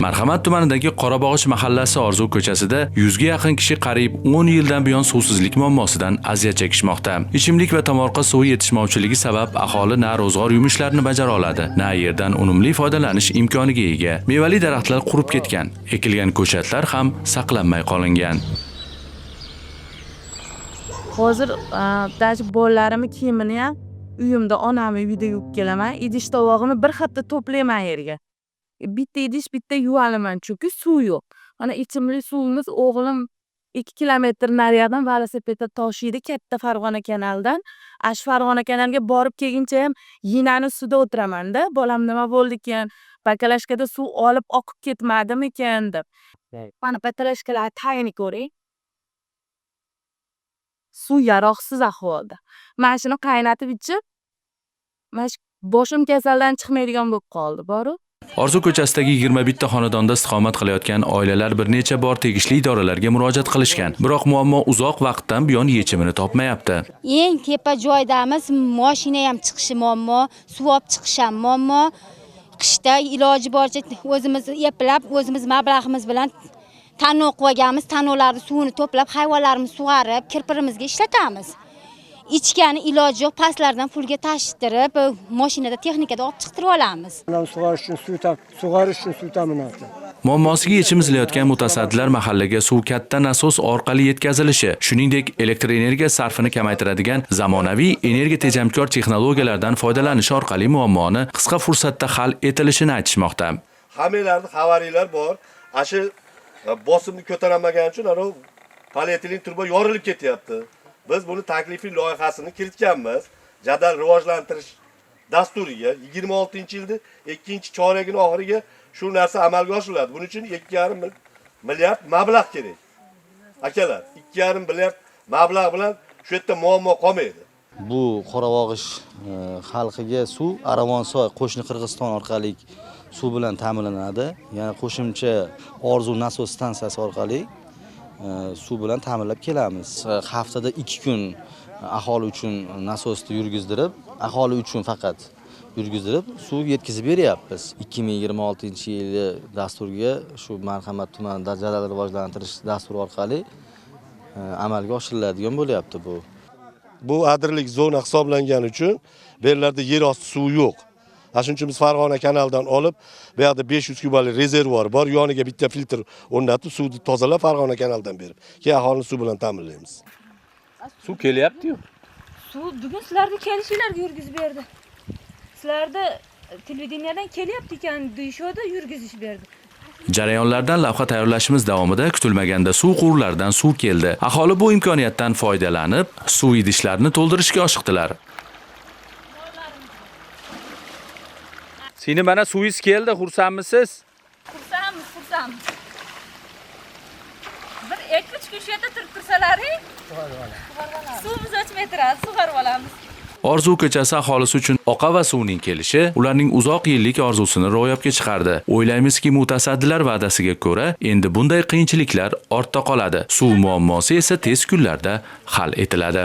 Marhamat tumanidagi Qorabog'ich mahallasi Orzu ko'chasida 100 ga yaqin kishi qariyb 10 yildan buyon suvsizlik muammosidan aziyat chekishmoqda. Ichimlik va tomorqa suvi yetishmovchiligi sabab aholi na ro'zg'or yumushlarini bajara oladi, na yerdan unumli foydalanish imkoniga ega. Mevali daraxtlar qurib ketgan, ekilgan ko'chatlar ham saqlanmay qolingan. Hozir dachi bolalarimni kiyimini ham uyimda onamni uyida yuvib kelaman. Idish tovog'imni bir hafta to'playman yerga. Bitta idish bitta yuvalaman chunki suv yo'q. Mana ichimlik suvimiz o'g'lim 2 kilometr nariyadan velosipedda toshiydi katta Farg'ona kanalidan. Ash Farg'ona kanaliga borib kelguncha ham yinani suvda o'tiraman-da. Bolam nima bo'ldi ekan? Bakalashkada suv olib oqib ketmadimi ekan deb. Mana bakalashkalar tayini ko'ring. Suv yaroqsiz ahvolda. Mana shuni qaynatib ichib, mana boshim kasaldan chiqmaydigan bo'lib qoldi, boru. Orzu ko'chasidagi 21 ta xonadonda istiqomat qilayotgan oilalar bir necha bor tegishli idoralarga murojaat qilishgan, biroq muammo uzoq vaqtdan buyon yechimini topmayapti. Eng tepa joydamiz, mashina ham chiqishi muammo, suv olib chiqish ham muammo. Qishda iloji boricha o'zimiz eplab, o'zimiz mablag'imiz bilan tanov qo'yganmiz, tanovlarni suvini to'plab, hayvonlarimizni sug'arib, kirpirimizga ishlatamiz. Ichgani iloji yo'q, pastlardan pulga tashtirib, mashinada, texnikada olib chiqtirib olamiz. Sug'arish uchun suv ta'minoti. Muammosiga yechim izlayotgan mutasaddilar mahallaga suv katta nasos orqali yetkazilishi, shuningdek elektr energiya sarfini kamaytiradigan zamonaviy energiya tejamkor texnologiyalardan foydalanish orqali muammoni qisqa fursatda hal etilishini aytishmoqda. Hammalarda xabariylar bor. Ashi bosimni ko'taramagan uchun polietilen turba yorilib ketyapti. Biz buni taklifiy loyihasini kiritganmiz. Jadal rivojlantirish dasturiga 26-yilda 2-choragining oxiriga shu narsa amalga oshiriladi. Buning uchun 2,5 milliard mablag' kerak. Akalar, 2,5 milliard mablag' bilan shu yerda muammo qolmaydi. Bu Qorabog'ich xalqiga suv Aravonsoy qo'shni Qirg'iziston orqali suv bilan ta'minlanadi. Ya'ni qo'shimcha Orzu nasos stansiyasi orqali suv bilan ta'minlab kelamiz. Haftada 2 kun aholi uchun nasosni yurgizdirib, aholi uchun faqat yurgizdirib, suv yetkazib beryapmiz. 2026-yili dasturga shu Marhamat tumanida jadal rivojlantirish dasturi orqali amalga oshiriladigan bo'lyapti bu. Bu adirlik zona hisoblangani uchun bu yerlarda yer osti suvi yo'q. Shuning uchun biz Farg'ona kanalidan olib, bu yerda 500 kubalik rezervuar bor, yoniga bitta filtr o'rnatib, suvni tozalab Farg'ona kanalidan berib, keyin aholini suv bilan ta'minlaymiz. Suv kelyapti-yu. Suv bugun sizlarga kelishinglarga yurgizib berdi. Sizlarda televideniyadan kelyapti ekan deyishdi, yurgizib berdi. Jarayonlardan lavha tayyorlashimiz davomida kutilmaganda suv quvurlaridan suv keldi. Aholi bu imkoniyatdan foydalanib, suv idishlarini to'ldirishga oshiqdilar. Seni mana suvingiz keldi, xursandmisiz? Xursandmiz. Bir 2-3 kun shu yerda turib tursalaring. Suvimiz o'chmay turadi, sug'arib olamiz. Orzu ko'chasi aholisi uchun oqa va suvning kelishi ularning uzoq yillik orzusini ro'yobga chiqardi. O'ylaymizki, mutasaddilar va'dasiga ko'ra, endi bunday qiyinchiliklar ortda qoladi. Suv muammosi esa tez kunlarda hal etiladi.